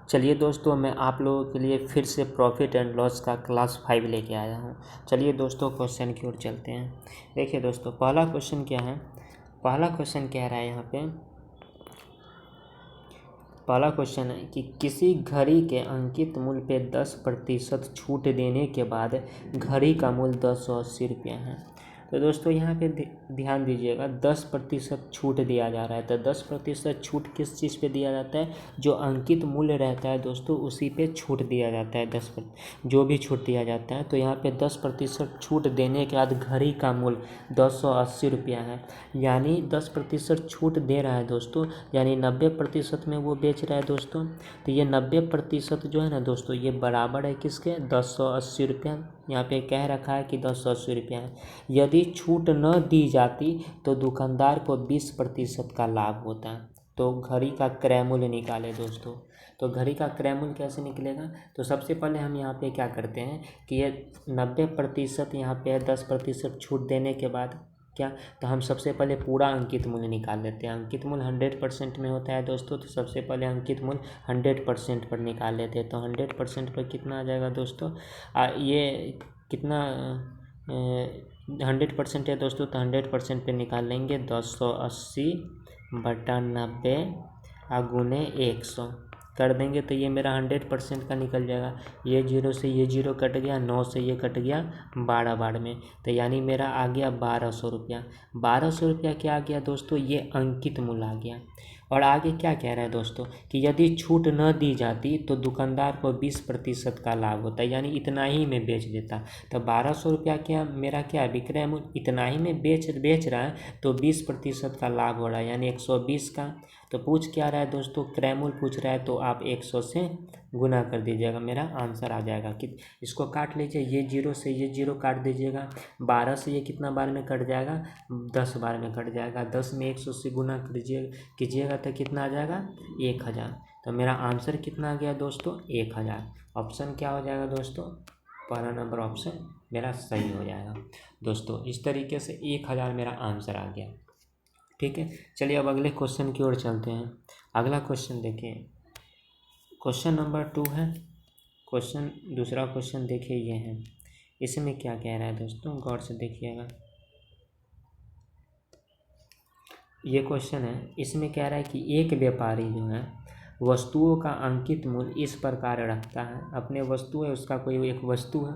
चलिए दोस्तों, मैं आप लोगों के लिए फिर से प्रॉफिट एंड लॉस का क्लास 5 लेके आया हूँ। चलिए दोस्तों, क्वेश्चन की ओर चलते हैं। देखिए दोस्तों, पहला क्वेश्चन क्या है। पहला क्वेश्चन कह रहा है यहाँ पे, पहला क्वेश्चन है कि किसी घड़ी के अंकित मूल्य पे 10% छूट देने के बाद घड़ी का मूल्य 1080 है। तो दोस्तों यहाँ पे ध्यान दीजिएगा, 10% छूट दिया जा रहा है। तो 10% छूट किस चीज़ पे दिया जाता है? जो अंकित मूल्य रहता है दोस्तों, उसी पे छूट दिया जाता है। 10% जो भी छूट दिया जाता है, तो यहाँ पे 10% छूट देने के बाद घड़ी का मूल्य 280 है। यानी 10% छूट दे रहा है दोस्तों, यानी 90% में वो बेच रहा है दोस्तों। तो ये 90% जो है ना दोस्तों, ये बराबर है किसके? 1080। यहाँ पे कह रखा है कि 1080 है। यदि छूट न दी जाती तो दुकानदार को 20% का लाभ होता है। तो घड़ी का क्रय मूल्य निकाले दोस्तों। तो घड़ी का क्रय मूल्य कैसे निकलेगा? तो सबसे पहले हम यहाँ पे क्या करते हैं कि ये 90% यहाँ पे है, 10% छूट देने के बाद क्या, तो हम सबसे पहले पूरा अंकित मूल्य निकाल लेते हैं। अंकित मूल्य 100% में होता है दोस्तों, तो सबसे पहले अंकित मूल्य 100% पर निकाल लेते हैं। तो 100% पर कितना आ जाएगा दोस्तों? ये कितना 100% है दोस्तों, तो 100% पे निकाल लेंगे 280/90 गुने 100 कर देंगे, तो ये मेरा 100% का निकल जाएगा। ये 0 से ये 0 कट गया, 9 से ये कट गया 12 बार में, तो यानी मेरा आ गया 1200 रुपया। 1200 रुपया क्या आ गया दोस्तों? ये अंकित मूल्य आ गया। और आगे क्या कह रहा है दोस्तों कि यदि छूट न दी जाती तो दुकानदार को 20% का लाभ होता है, यानी इतना ही में बेच देता। तो 1200 रुपया क्या मेरा क्या विक्रय मूल्य, इतना ही में बेच रहा है, तो 20% का लाभ हो रहा है, यानी 120 का। तो पूछ क्या रहा है दोस्तों? क्रय मूल्य पूछ रहा है, तो आप 100 से गुना कर दीजिएगा, मेरा आंसर आ जाएगा। कि इसको काट लीजिए, ये 0 से ये 0 काट दीजिएगा। 12 से ये कितना बार में कट जाएगा? 10 बार में कट जाएगा। 10 में 100 से गुना कीजिएगा तो कितना आ जाएगा? 1000। तो मेरा आंसर कितना आ गया दोस्तों? 1000। ऑप्शन क्या हो जाएगा दोस्तों? पहला नंबर ऑप्शन मेरा सही हो जाएगा दोस्तों। इस तरीके से 1000 मेरा आंसर आ गया। ठीक है, चलिए अब अगले क्वेश्चन की ओर चलते हैं। अगला क्वेश्चन देखिए, क्वेश्चन नंबर 2 है। दूसरा क्वेश्चन देखिए, ये है। इसमें क्या कह रहा है दोस्तों, गौर से देखिएगा। ये क्वेश्चन है, इसमें कह रहा है कि एक व्यापारी जो है वस्तुओं का अंकित मूल्य इस प्रकार रखता है। अपने वस्तु है, उसका कोई एक वस्तु है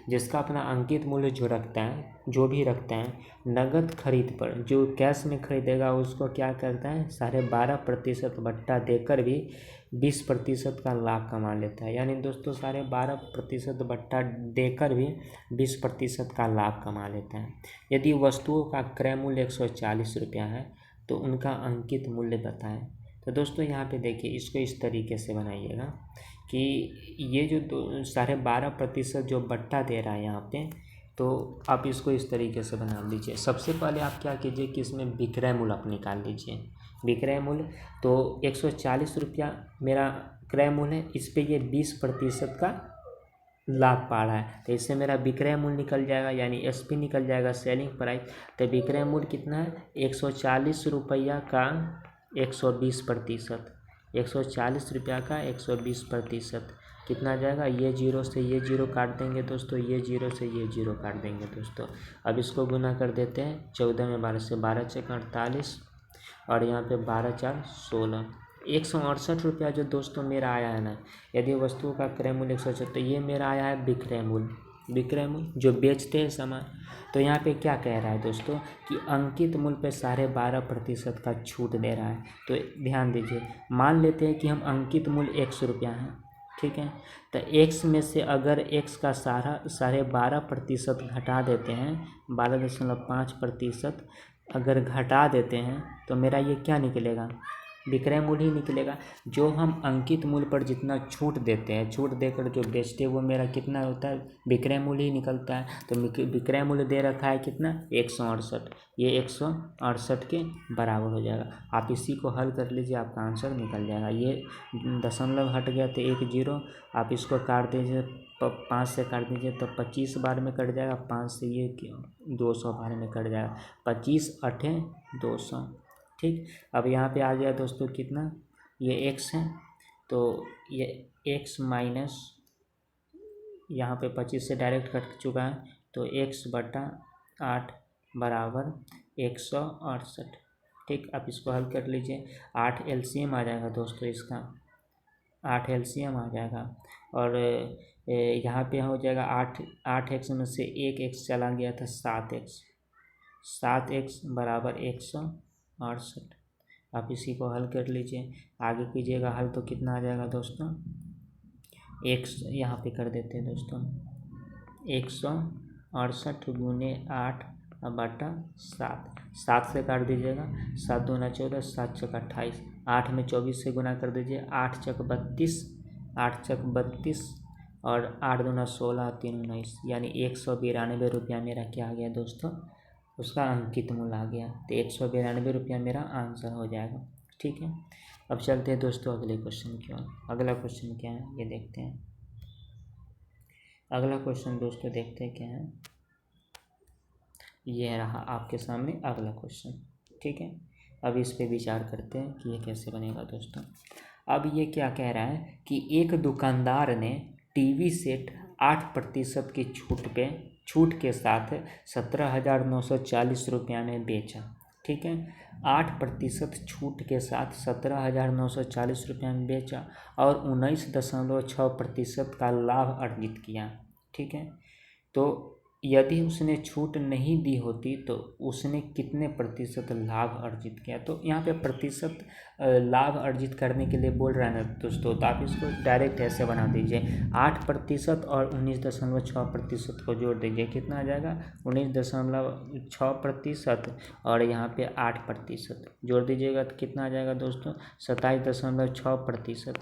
जिसका अपना अंकित मूल्य जो रखता है, जो भी रखता है, नगद खरीद पर जो कैश में खरीदेगा उसको क्या करता है? 12.5% बट्टा देकर भी 20% का लाभ कमा लेता है। यानी दोस्तों 12.5% बट्टा देकर भी 20% का लाभ कमा लेता है। यदि वस्तुओं का क्रय मूल्य 140 रुपया है तो उनका अंकित मूल्य बताएं। तो दोस्तों यहाँ पे देखिए, इसको इस तरीके से बनाइएगा कि ये जो 12.5% जो बट्टा दे रहा है यहाँ पे, तो आप इसको इस तरीके से बना लीजिए। सबसे पहले आप क्या कीजिए कि इसमें विक्रय मूल्य आप निकाल लीजिए। विक्रय मूल्य तो 140 रुपया मेरा क्रय मूल्य है, इस पे ये 20% का लाभ पा रहा है, तो इससे मेरा विक्रय मूल्य निकल जाएगा, यानी एसपी निकल जाएगा, सेलिंग प्राइस। तो विक्रय मूल्य कितना है? 140 रुपया का 120%। 140 रुपया का 120% कितना आ जाएगा? ये 0 से ये 0 काट देंगे दोस्तों, ये 0 से ये 0 काट देंगे दोस्तों। अब इसको गुना कर देते हैं 14 में 12 से, 12 चौक 48 और यहाँ पे 12 4 16। 168 रुपया जो दोस्तों मेरा आया है ना, यदि वस्तुओं का क्रय मूल्य 168, तो ये मेरा आया है विक्रय मूल्य। विक्रय मूल्य जो बेचते हैं सामान। तो यहाँ पे क्या कह रहा है दोस्तों कि अंकित मूल्य पे 12.5% का छूट दे रहा है। तो ध्यान दीजिए, मान लेते हैं कि हम अंकित मूल्य 100 रुपया है, ठीक है। तो x में से अगर x का 12.5% घटा देते हैं, 12.5% अगर घटा देते हैं, तो मेरा ये क्या निकलेगा? विक्रय मूल्य ही निकलेगा। जो हम अंकित मूल्य पर जितना छूट देते हैं, छूट देकर जो बेचते हैं, वो मेरा कितना होता है? विक्रय मूल्य ही निकलता है। तो विक्रय मूल्य दे रखा है कितना? 168। ये 168 के बराबर हो जाएगा। आप इसी को हल कर लीजिए, आपका आंसर निकल जाएगा। ये दशमलव हट गया तो 1 0, आप इसको काट दीजिए, 5 से काट दीजिए तो 25 बार में कट जाएगा। 5 से ये 200 बार में कट जाएगा। 25 8 200। ठीक, अब यहाँ पे आ गया दोस्तों कितना? ये x है, तो ये x माइनस यहाँ पे 25 से डायरेक्ट कट चुका है, तो x/8 बराबर 168। ठीक, आप इसको हल कर लीजिए। 8 LCM आ जाएगा दोस्तों, इसका 8 LCM आ जाएगा। और यहाँ पे हो जाएगा 8x में से एक x चला गया था, 7x बराबर 168। आप इसी को हल कर लीजिए, आगे कीजिएगा हल तो कितना आ जाएगा दोस्तों, x यहाँ पे कर देते हैं दोस्तों, 168 गुने 8/7, 7 से काट दीजिएगा, 7 दूना 14, 7 चौक 28, 8 में 24 से गुना कर दीजिए, 8 चौक 32, 8 चौक 32 और 8 दूना 16, 3 19, यानी 192 रुपया मेरा क्या आ गया दोस्तों, उसका अंकित मूल्य आ गया। तो 192 रुपया मेरा आंसर हो जाएगा। ठीक है, अब चलते हैं दोस्तों अगले क्वेश्चन की ओर। अगला क्वेश्चन क्या है ये देखते हैं। अगला क्वेश्चन दोस्तों देखते हैं क्या है, ये रहा आपके सामने अगला क्वेश्चन। ठीक है, अब इस पे विचार करते हैं कि ये कैसे बनेगा दोस्तों। अब ये क्या कह रहा है कि एक दुकानदार ने टीवी सेट 8% की छूट के साथ 17,940 रुपया में बेचा। ठीक है, 8% छूट के साथ 17,940 रुपया में बेचा और 19.6% का लाभ अर्जित किया। ठीक है, तो यदि उसने छूट नहीं दी होती तो उसने कितने प्रतिशत लाभ अर्जित किया। तो यहाँ पे प्रतिशत लाभ अर्जित करने के लिए बोल रहा है ना दोस्तों, तो आप इसको डायरेक्ट ऐसे बना दीजिए, 8% और 19.6% को जोड़ दीजिए, कितना आ जाएगा 19.6% और यहाँ पे 8% जोड़ दीजिएगा तो कितना आ जाएगा दोस्तों 27.6%।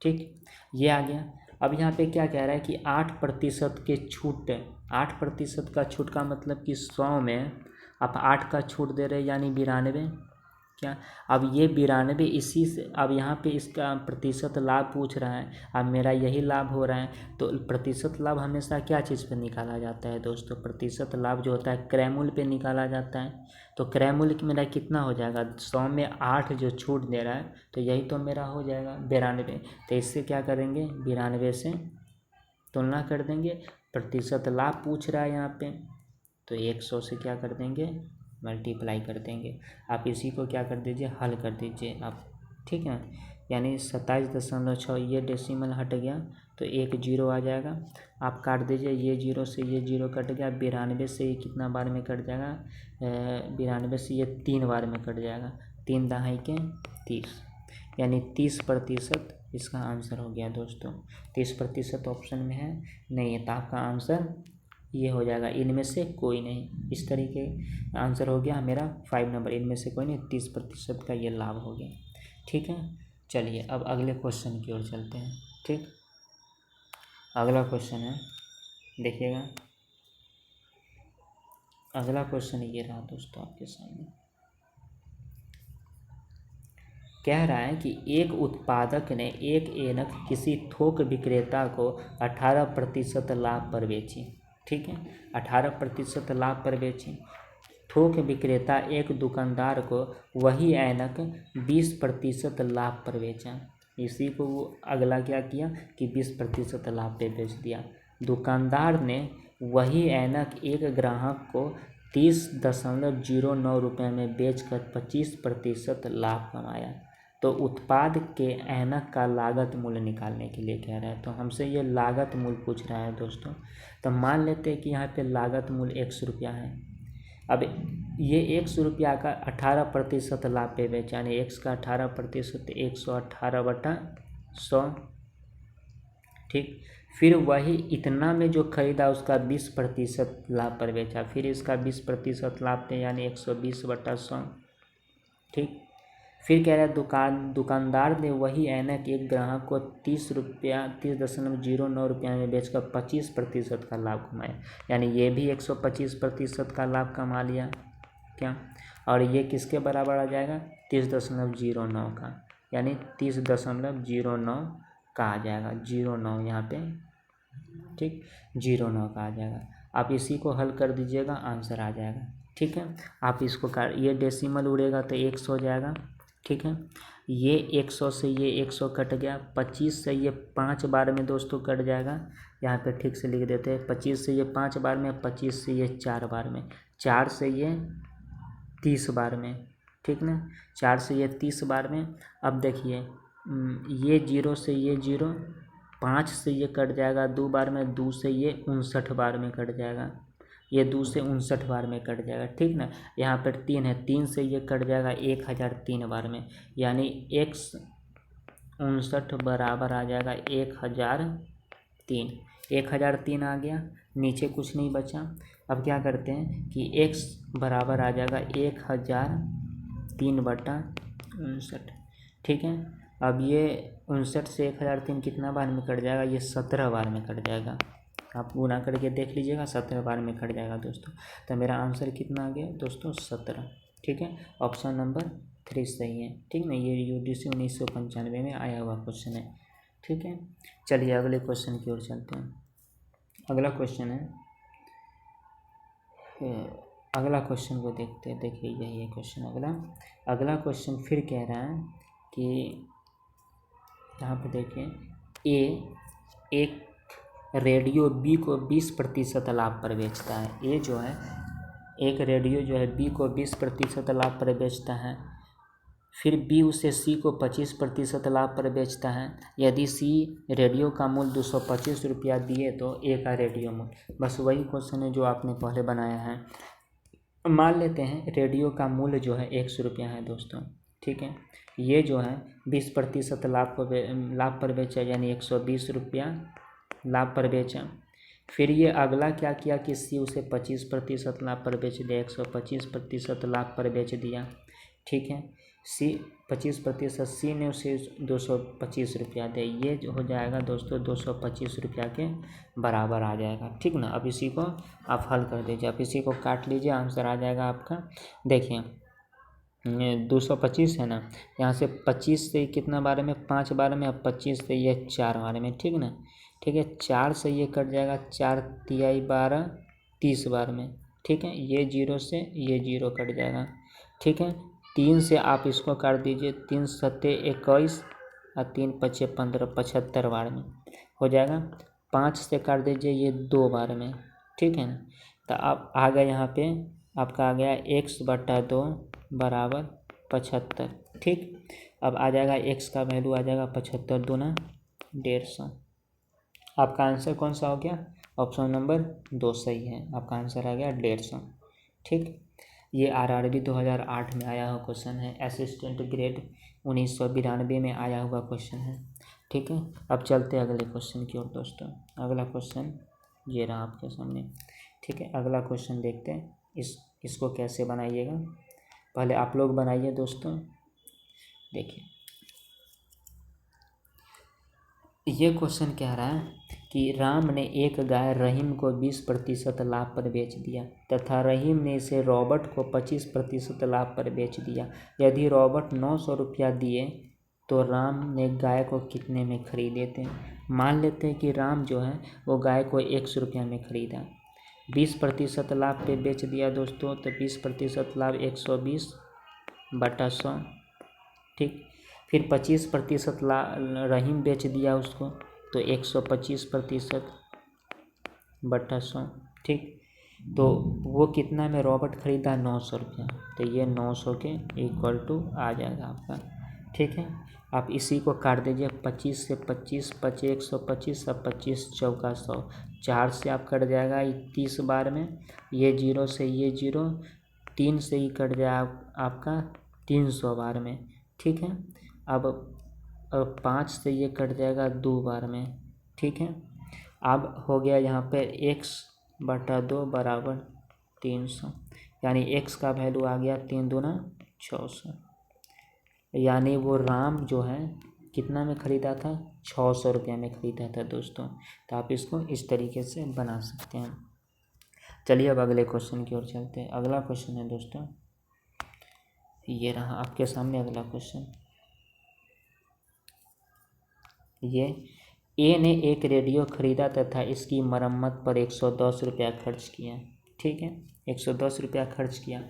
ठीक, ये आ गया। अब यहाँ पे क्या कह रहा है कि 8% के छूट, 8% का छूट का मतलब कि 100 में आप 8 का छूट दे रहे हैं यानी 92। क्या, अब ये 92 इसी से, अब यहाँ पे इसका प्रतिशत लाभ पूछ रहा है, अब मेरा यही लाभ हो रहा है। तो प्रतिशत लाभ हमेशा क्या चीज़ पे निकाला जाता है दोस्तों, प्रतिशत लाभ जो होता है क्रय मूल्य पे निकाला जाता है। तो क्रय मूल्य मेरा कितना हो जाएगा, 100 में 8 जो छूट दे रहा है तो यही तो मेरा हो जाएगा 92। तो इससे क्या करेंगे, 92 से तुलना कर देंगे, प्रतिशत लाभ पूछ रहा है यहाँ पे, तो 100 से क्या कर देंगे मल्टीप्लाई कर देंगे। आप इसी को क्या कर दीजिए हल कर दीजिए आप। ठीक है, यानी 27.6, ये डेसिमल हट गया तो एक जीरो आ जाएगा, आप काट दीजिए, ये जीरो से ये जीरो कट गया, 92 से ये कितना बार में कट जाएगा, 92 से ये 3 बार में कट जाएगा, 3 दहाई के 30, यानी 30% इसका आंसर हो गया दोस्तों। 30% ऑप्शन में है नहीं है, तो आपका आंसर ये हो जाएगा इनमें से कोई नहीं। इस तरीके आंसर हो गया मेरा 5 नंबर, इनमें से कोई नहीं, 30% का ये लाभ हो गया। ठीक है, चलिए अब अगले क्वेश्चन की ओर चलते हैं। ठीक, अगला क्वेश्चन है, देखिएगा अगला क्वेश्चन ये रहा दोस्तों आपके सामने। कह रहा है कि एक उत्पादक ने एक ऐनक किसी थोक विक्रेता को 18% लाभ पर बेची। ठीक है, 18% लाभ पर बेची। थोक विक्रेता एक दुकानदार को वही ऐनक 20% लाभ पर बेचा। इसी को वो अगला क्या किया कि 20% लाभ पे बेच दिया। दुकानदार ने वही ऐनक एक ग्राहक को 30.09 रुपये में बेचकर 25% लाभ कमाया। तो उत्पाद के ऐनक का लागत मूल्य निकालने के लिए कह रहा है, तो हमसे ये लागत मूल्य पूछ रहा है दोस्तों। तो मान लेते हैं कि यहाँ पे लागत मूल्य 100 रुपया है। अब ये 100 रुपया का 18% लाभ पे बेचा, यानी x का 18%, 118/100। ठीक, फिर वही इतना में जो खरीदा उसका 20% लाभ पर बेचा, फिर इसका 20% लाभ पे यानी 120/100। ठीक, फिर कह रहा है दुकानदार ने वही ऐनक एक ग्राहक को 30.09 रुपया में बेचकर 25% का लाभ कमाया, यानी ये भी 125% का लाभ कमा लिया। क्या, और ये किसके बराबर आ जाएगा 30.09 का, यानी 30.09 का आ जाएगा, 09 यहाँ पे। ठीक, 09 का आ जाएगा। आप इसी को हल कर दीजिएगा, आंसर आ जाएगा। ठीक है, आप इसको ये डेसिमल उड़ेगा तो 100 हो जाएगा। ठीक है, ये 100 से ये 100 कट गया, 25 से ये 5 बार में दोस्तों कट जाएगा। यहाँ पे ठीक से लिख देते हैं, 25 से ये 5 बार में, 25 से ये 4 बार में, 4 से ये 30 बार में, ठीक ना, 4 से ये 30 बार में। अब देखिए ये 0 से ये 0, 5 से ये कट जाएगा 2 बार में, 2 से ये 59 बार में कट जाएगा, ये 2 से 59 बार में कट जाएगा, ठीक ना। यहाँ पर 3 है, 3 से ये कट जाएगा 1003 बार में, यानी 159 बराबर आ जाएगा 1003। 1003 आ गया, नीचे कुछ नहीं बचा। अब क्या करते हैं कि x बराबर आ जाएगा 1003/59, ठीक है। अब ये 59 से 1003 कितना बार में कट जाएगा, ये 17 बार में कट जाएगा। आप गुना करके देख लीजिएगा, 17 बार में कट जाएगा दोस्तों। तो मेरा आंसर कितना आ गया दोस्तों, 17, ठीक है। ऑप्शन नंबर 3 सही है, ठीक ना। ये UGC 1995 में आया हुआ क्वेश्चन है, ठीक है। चलिए अगले क्वेश्चन की ओर चलते हैं। अगला क्वेश्चन है, अगला क्वेश्चन को देखते हैं। देखिए यही है क्वेश्चन अगला क्वेश्चन फिर कह रहा है कि यहाँ पे देखिए एक रेडियो बी को 20% लाभ पर बेचता है। ए जो है एक रेडियो जो है बी को 20% लाभ पर बेचता है, फिर बी उसे सी को 25% लाभ पर बेचता है। यदि सी रेडियो का मूल्य 225 रुपया दिए तो ए का रेडियो मूल्य, बस वही क्वेश्चन है जो आपने पहले बनाया है। मान लेते हैं रेडियो का मूल्य जो है 100 रुपया है दोस्तों, ठीक है। ये जो है 20% लाभ पर बेचा, यानी 120 रुपया लाभ पर बेचा। फिर ये अगला क्या किया कि सी उसे 25% लाभ पर बेच दिया, 125% लाभ पर बेच दिया, ठीक है। सी 25%, सी ने उसे 225 रुपया दे, ये जो हो जाएगा दोस्तों 225 रुपया के बराबर आ जाएगा, ठीक ना। अब इसी को आप हल कर दीजिए, आप इसी को काट लीजिए, आंसर आ जाएगा आपका। देखिए 225 है ना, यहाँ से 25 से कितना बार में, 5 बार में, अब 25 से ये 4 बार में, ठीक ना, ठीक है। 4 से ये कट जाएगा, 4 तिहाई 12, 30 बार में, ठीक है। ये 0 से ये 0 कट जाएगा, ठीक है। 3 से आप इसको काट दीजिए, 3 सत्ते 21 और 3 पचे 15, 75 बार में हो जाएगा। 5 से काट दीजिए ये 2 बार में, ठीक है ना। तो आप आ गए यहाँ पे आपका आ गया x/2 बराबर 75, ठीक। अब आ जाएगा x का वैल्यू आ जाएगा 75 दूना 150। आपका आंसर कौन सा हो गया, ऑप्शन नंबर 2 सही है, आपका आंसर आ गया 150, ठीक। ये RRB 2008 में आया हुआ क्वेश्चन है, असिस्टेंट ग्रेड 1992 में आया हुआ क्वेश्चन है, ठीक है। अब चलते हैं अगले क्वेश्चन की ओर दोस्तों। अगला क्वेश्चन ये रहा आपके सामने, ठीक है। अगला क्वेश्चन देखते हैं, इसको कैसे बनाइएगा, पहले आप लोग बनाइए दोस्तों। देखिए ये क्वेश्चन कह रहा है कि राम ने एक गाय रहीम को 20% लाभ पर बेच दिया तथा रहीम ने इसे रॉबर्ट को 25% लाभ पर बेच दिया। यदि रॉबर्ट 900 रुपया दिए तो राम ने गाय को कितने में खरीदे थे। मान लेते हैं कि राम जो है वो गाय को 100 रुपया में खरीदा, 20% लाभ पे बेच दिया दोस्तों, तो 20% लाभ 120/100, ठीक। फिर 25% रहीम बेच दिया उसको, तो 125%/100, ठीक। तो वो कितना में रॉबर्ट खरीदा, 900 रुपया, तो ये 900 के इक्वल टू आ जाएगा आपका, ठीक है। आप इसी को काट दीजिए, 25 से 25 पचे 125 और 25 चौका 100, 4 से आप कट जाएगा 30 बार में, ये 0 से ये 0, 3 से ही कट जाएगा आपका 300 बार में, ठीक है। अब 5 से ये कट जाएगा 2 बार में, ठीक है। अब हो गया यहाँ पे x/2 बराबर 300, यानी x का वैल्यू आ गया 3 दूना 600, यानी वो राम जो है कितना में ख़रीदा था, 600 रुपया में ख़रीदा था दोस्तों। तो आप इसको इस तरीके से बना सकते हैं। चलिए अब अगले क्वेश्चन की ओर चलते हैं। अगला क्वेश्चन है दोस्तों, ये रहा आपके सामने अगला क्वेश्चन। ये ए ने एक रेडियो ख़रीदा तथा इसकी मरम्मत पर 110 रुपया खर्च किया, ठीक है। 110 रुपया खर्च किया,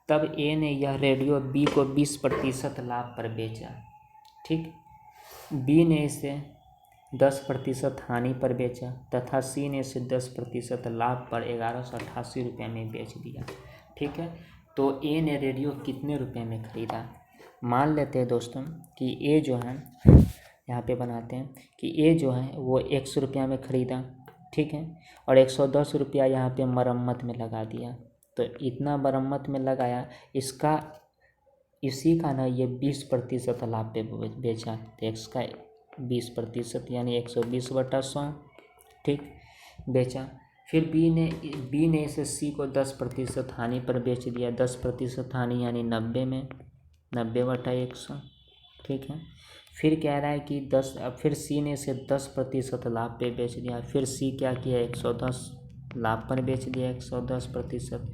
तब ए ने यह रेडियो बी को 20% लाभ पर बेचा। ठीक। बी ने इसे 10% हानि पर बेचा तथा सी ने इसे 10% लाभ पर 1188 रुपये में बेच दिया। ठीक है, तो ए ने रेडियो कितने रुपए में ख़रीदा। मान लेते हैं दोस्तों कि ए जो है, यहाँ पे बनाते हैं कि ए जो है वो 100 रुपया में ख़रीदा, ठीक है, और 110 रुपया यहाँ पे मरम्मत में लगा दिया। तो इतना मरम्मत में लगाया, इसी का ना ये 20% लाभ पे बेचा, तो एक्स का 20% यानी 120/100, ठीक, बेचा। फिर बी ने इसे सी को 10% हानि पर बेच दिया। 10% हानि यानी 90 में, 90/100, ठीक है। फिर कह रहा है कि फिर सी ने इसे 10% लाभ पे बेच दिया। फिर सी क्या किया, 110 लाभ पर बेच दिया, 110%।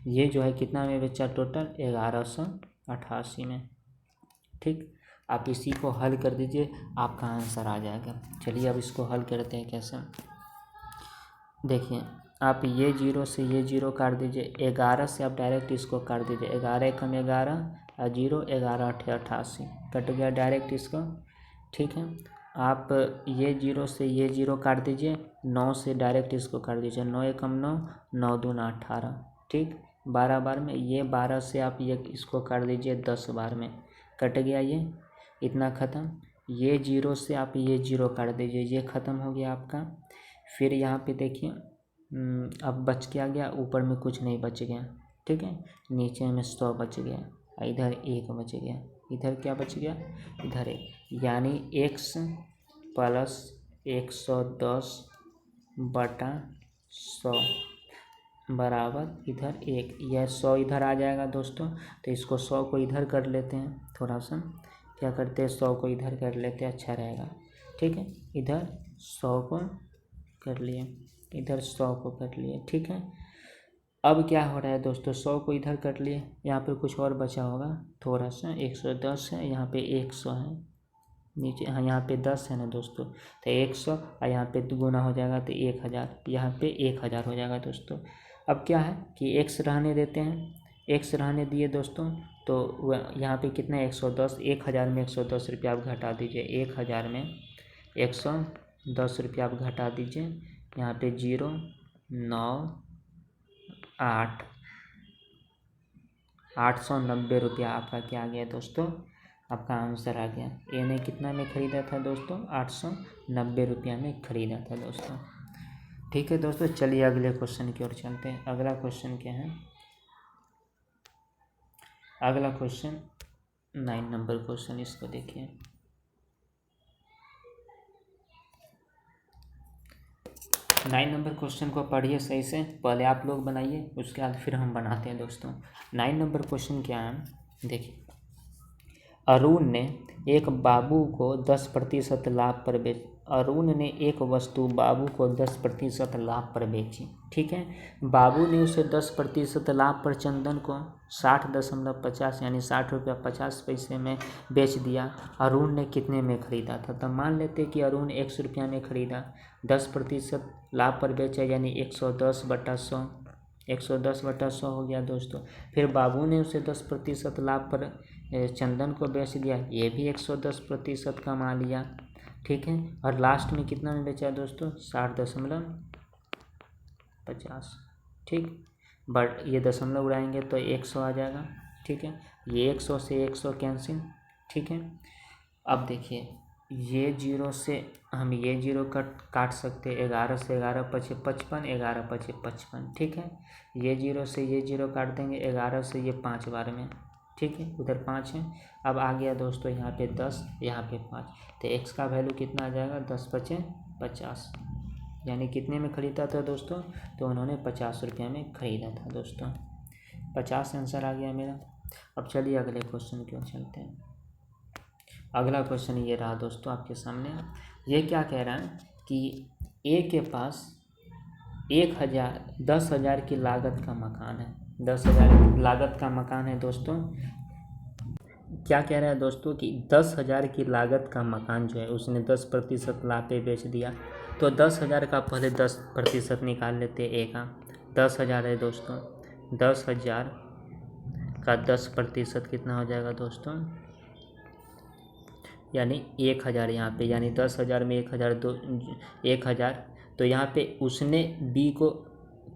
ये जो है कितना में बेचा, टोटल 1188 में, ठीक। आप इसी को हल कर दीजिए, आपका आंसर आ जाएगा। चलिए अब इसको हल करते हैं कैसे। देखिए, आप ये 0 से ये 0 काट दीजिए, 11 से आप डायरेक्ट इसको काट दीजिए, 11 कम 11 और 0, 11 8 88 कट गया डायरेक्ट इसको, ठीक है। आप ये 0 से ये 0 काट दीजिए, 9 से डायरेक्ट इसको काट दीजिए, 9 कम 9, 9 दूना 18, ठीक, 12 बार में। ये 12 से आप ये इसको काट दीजिए 10 बार में, कट गया ये, इतना ख़त्म। ये 0 से आप ये 0 काट दीजिए, ये ख़त्म हो गया आपका। फिर यहाँ पे देखिए अब बच क्या गया, ऊपर में कुछ नहीं बच गया, ठीक है, नीचे में 100 बच गया, इधर 1 बच गया, इधर क्या बच गया, इधर 1, यानी x प्लस 110/100 बराबर इधर 1। यह 100 इधर आ जाएगा दोस्तों, तो इसको 100 को इधर कर लेते हैं, थोड़ा सा क्या करते हैं, 100 को इधर कर लेते हैं, अच्छा रहेगा, ठीक है। इधर 100 को कर लिए, इधर 100 को कर लिए, ठीक है। अब क्या हो रहा है दोस्तों, 100 को इधर कर लिए, यहाँ पे कुछ और बचा होगा थोड़ा सा, 110 है, यहाँ पे 100 है नीचे, हाँ यहाँ पे 10 है ना दोस्तों, तो 100 और यहाँ पे गुना हो जाएगा तो 1000, यहाँ पे 1000 हो जाएगा दोस्तों। अब क्या है कि x रहने देते हैं, x रहने दिए दोस्तों, तो यहाँ पे कितना 110, 1000 में 110 रुपया आप घटा दीजिए, 1000 में 110 रुपया आप घटा दीजिए, यहाँ पे 0 9 8 890 रुपया आपका क्या आ गया दोस्तों, आपका आंसर आ गया। ए ने कितना में ख़रीदा था दोस्तों, 890 रुपया में ख़रीदा था दोस्तों। ठीक है दोस्तों, चलिए अगले क्वेश्चन की ओर चलते हैं। अगला क्वेश्चन क्या है, अगला क्वेश्चन 9 नंबर क्वेश्चन, इसको देखिए। 9 नंबर क्वेश्चन को पढ़िए सही से, पहले आप लोग बनाइए, उसके बाद फिर हम बनाते हैं दोस्तों। 9 नंबर क्वेश्चन क्या है, देखिए। अरुण ने एक बाबू को 10% लाभ पर अरुण ने एक वस्तु बाबू को 10% लाभ पर बेची, ठीक है। बाबू ने उसे 10% लाभ पर चंदन को 60.50 यानी 60 रुपया 50 पैसे में बेच दिया। अरुण ने कितने में ख़रीदा था, तब मान लेते कि अरुण 100 रुपया में ख़रीदा, 10% लाभ पर बेचा यानी 110/100, 110/100 हो गया दोस्तों। फिर बाबू ने उसे 10% लाभ पर चंदन को बेच दिया, ये भी 110% कमा लिया, ठीक है। और लास्ट में कितना में बेचा दोस्तों, 60.50, ठीक। बट ये दशमलव उड़ाएंगे तो 100 आ जाएगा, ठीक है। ये 100 से 100 कैंसिल, ठीक है। अब देखिए, ये 0 से हम ये 0 काट सकते हैं, 11 से 11 पचे 55, 11 पचे 55, ठीक है। ये 0 से ये 0 काट देंगे, 11 से ये 5 बार में, ठीक है, उधर 5 है। अब आ गया दोस्तों यहाँ पे 10, यहाँ पे 5, तो x का वैल्यू कितना आ जाएगा, 10 पचे 50, यानी कितने में ख़रीदा था दोस्तों, तो उन्होंने 50 रुपया में ख़रीदा था दोस्तों। 50 आंसर आ गया मेरा। अब चलिए अगले क्वेश्चन की ओर चलते हैं। अगला क्वेश्चन ये रहा दोस्तों आपके सामने। ये क्या कह रहा है कि ए के पास 10,000 की लागत का मकान है, 10,000 की लागत का मकान है दोस्तों। क्या कह रहा है दोस्तों कि 10,000 की लागत का मकान जो है उसने 10% लाभ पे बेच दिया। तो 10,000 का पहले 10% निकाल लेते हैं, ए का 10,000 है दोस्तों, 10,000 का 10% कितना हो जाएगा दोस्तों, यानी 1000 यहाँ पे, यानी 10,000 में 1000 1000। तो यहाँ पे उसने बी को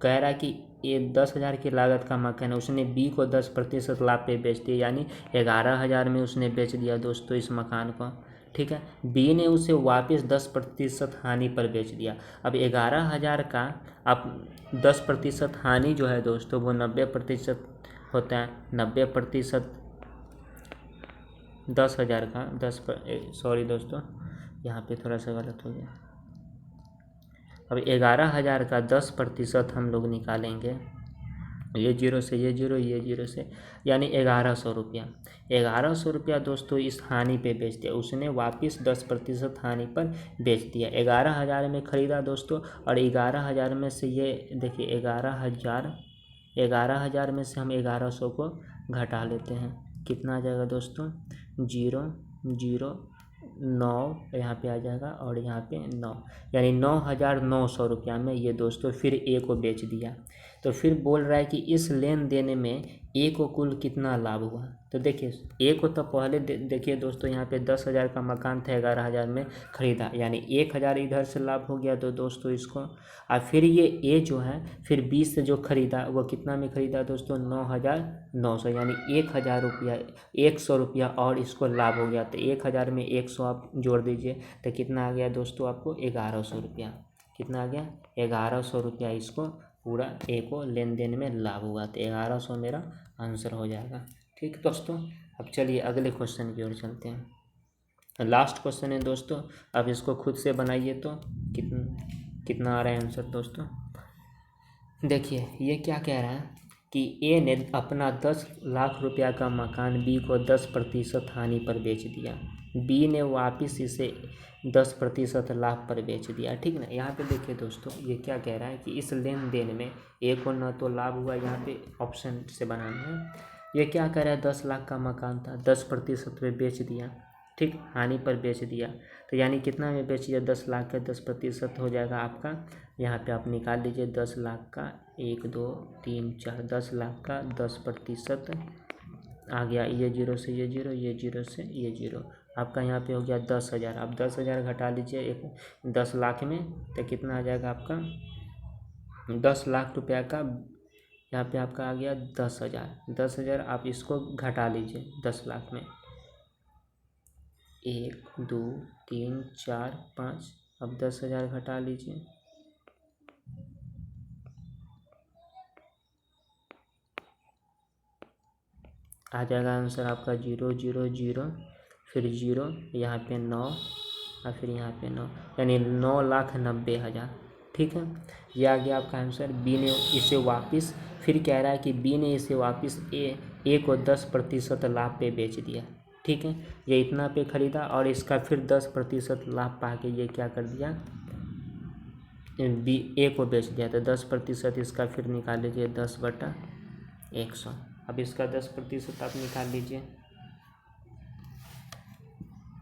कह रहा है कि ये 10,000 की लागत का मकान है, उसने बी को 10% लाभ पे बेच दिया, यानी 11,000 में उसने बेच दिया दोस्तों इस मकान को। ठीक है, बी ने उसे वापस 10% हानि पर बेच दिया। अब 11,000 का अब 10% हानि जो है दोस्तों वो 90% होता है। 90% 10,000 का सॉरी दोस्तों, यहाँ पे थोड़ा सा गलत हो गया। अब 11,000 का 10% हम लोग निकालेंगे, ये जीरो से ये जीरो, ये जीरो से, यानी 1100 रुपया। 1100 रुपया दोस्तों इस हानि पे बेच दिया, उसने वापस 10% हानि पर बेच दिया। 11,000 में ख़रीदा दोस्तों, और 11,000 में से ये देखिए 11,000 में से हम 1100 को घटा लेते हैं, कितना आ जाएगा दोस्तों, 0 0 9 यहाँ पे आ जाएगा, और यहाँ पे 9, यानी 9,900 रुपया में ये दोस्तों फिर ए को बेच दिया। तो फिर बोल रहा है कि इस लेन देन में ए को कुल कितना लाभ हुआ। तो देखिए ए को तो पहले देखिए दोस्तों, यहाँ पे 10,000 का मकान था, 11,000 में ख़रीदा, यानी 1,000 इधर से लाभ हो गया। तो दोस्तों इसको, और फिर ये ए जो है फिर 20 से जो ख़रीदा वो कितना में ख़रीदा दोस्तों, 9,900, यानी 1,000 रुपया, 100 रुपया और इसको लाभ हो गया। तो 1,000 में 100 आप जोड़ दीजिए तो कितना आ गया दोस्तों आपको, 1100 रुपया। कितना आ गया, 1100 रुपया इसको पूरा ए को लेन देन में लाभ हुआ। तो 1100 मेरा आंसर हो जाएगा। ठीक है दोस्तों, अब चलिए अगले क्वेश्चन की ओर चलते हैं। लास्ट क्वेश्चन है दोस्तों, अब इसको खुद से बनाइए तो कितना आ रहा है आंसर दोस्तों। देखिए ये क्या कह रहा है कि ए ने अपना 10 लाख रुपया का मकान बी को 10% हानि पर बेच दिया, बी ने वापस इसे 10% लाभ पर बेच दिया। ठीक ना, यहाँ पे देखिए दोस्तों ये क्या कह रहा है कि इस लेन देन में ए को न तो लाभ हुआ, यहाँ पे ऑप्शन से बनाना है। ये क्या कह रहा है, 10 लाख का मकान था, 10% में बेच दिया, ठीक, हानि पर बेच दिया। तो यानी कितना में बेच दिया, 10 लाख का 10% हो जाएगा आपका, यहाँ पे आप निकाल लीजिए 10 लाख का 1 2 3 4, 10 लाख का 10% आ गया, ये जीरो से ये जीरो, ये जीरो से ये जीरो, आपका यहाँ पे हो गया 10,000। आप 10,000 घटा लीजिए एक 10 लाख में, तो कितना आ जाएगा आपका, 10 लाख रुपया का यहाँ पे आपका आ गया 10,000। 10,000 आप इसको घटा लीजिए 10 लाख में, 1 2 3 4 5, अब 10,000 घटा लीजिए, आ जाएगा आंसर आपका 0 0 0, फिर 0, यहाँ पे 9, और फिर यहाँ पे 9, यानी 9,90,000। ठीक है, ये आ गया आपका आंसर। बी ने इसे वापस, फिर कह रहा है कि बी ने इसे वापस ए को 10% लाभ पे बेच दिया। ठीक है, ये इतना पे ख़रीदा और इसका फिर 10% लाभ पा के ये क्या कर दिया, बी ए को बेच दिया। तो 10% इसका फिर निकाल लीजिए, 10/100। अब इसका 10% आप निकाल लीजिए,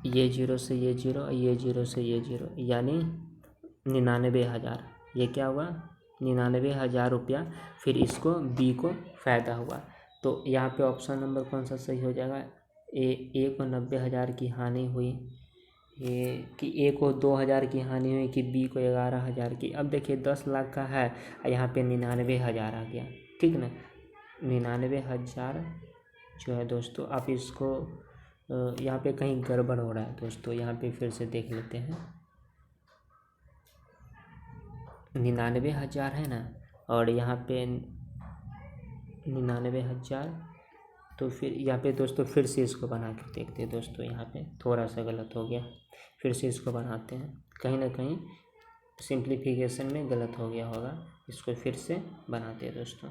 ये जीरो से ये जीरो, ये जीरो से ये जीरो, यानी 99,000। ये क्या हुआ, 99,000 रुपया फिर इसको बी को फ़ायदा हुआ। तो यहाँ पे ऑप्शन नंबर कौन सा सही हो जाएगा, ए को 90,000 की हानि हुई, कि ए को 2,000 की हानि हुई, कि बी को 11,000 की। अब देखिए 10 लाख का है, यहाँ पे 99,000 आ गया। ठीक ना, 99,000 जो है दोस्तों, आप इसको यहाँ पे कहीं गड़बड़ हो रहा है दोस्तों, यहाँ पे फिर से देख लेते हैं। 99,000 है ना, और यहाँ पे 99,000, तो फिर यहाँ पे दोस्तों फिर से इसको बना के देखते हैं दोस्तों, यहाँ पे थोड़ा सा गलत हो गया, फिर से इसको बनाते हैं, कहीं ना कहीं सिंप्लीफिकेशन में गलत हो गया होगा, इसको फिर से बनाते हैं दोस्तों,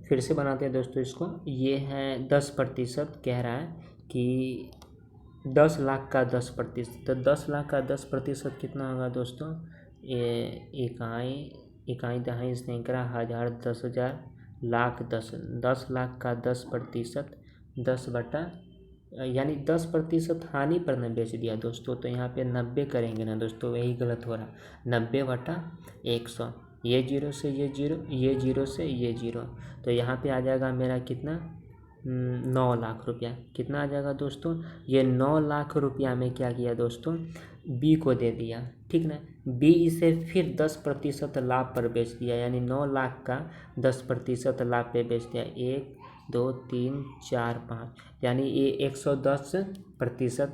फिर से बनाते हैं दोस्तों इसको। ये है 10% कह रहा है कि 10 लाख का 10%, तो 10 लाख का 10% कितना होगा दोस्तों, ये इकाई दहाई सैकड़ा हज़ार 10,000 लाख 10 लाख का 10%, 10 बटा, यानी 10% हानि पर न बेच दिया दोस्तों। तो यहाँ पे 90 करेंगे ना दोस्तों, यही गलत हो रहा, 90/100, ये जीरो से ये जीरो, ये जीरो से ये जीरो, तो यहाँ पे आ जाएगा मेरा कितना, 9 लाख रुपया। कितना आ जाएगा दोस्तों, ये 9 लाख रुपया में क्या किया दोस्तों, बी को दे दिया, ठीक ना। बी इसे फिर 10% लाभ पर बेच दिया, यानी 9 लाख का 10% लाभ पे बेच दिया। 1 2 3 4 5, यानी ये 110%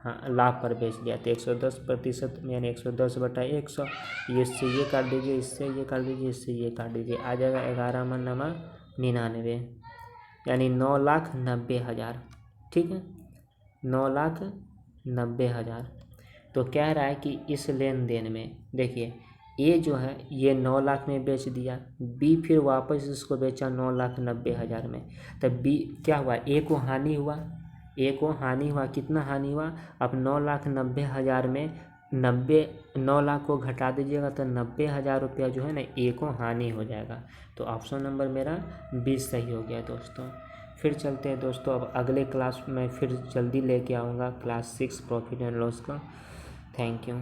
हाँ लाभ पर बेच दिया। तो 110% यानी 110/100, इससे ये काट दीजिए, इससे ये काट दीजिए, इससे ये काट दीजिए, आ जाएगा 11 मन नमा 99, यानी 9,90,000, ठीक है, 9,90,000। तो कह रहा है कि इस लेन देन में देखिए ए जो है ये 9 लाख में बेच दिया, बी फिर वापस इसको बेचा 9,90,000 में। तब बी क्या हुआ, ए को हानि हुआ, कितना हानि हुआ, अब 9,90,000 में 9 लाख को घटा दीजिएगा तो 90,000 रुपया जो है ना ए को हानि हो जाएगा। तो ऑप्शन नंबर मेरा 20 सही हो गया दोस्तों। फिर चलते हैं दोस्तों, अब अगले क्लास में फिर जल्दी लेके आऊँगा क्लास 6 प्रॉफिट एंड लॉस का। Thank you.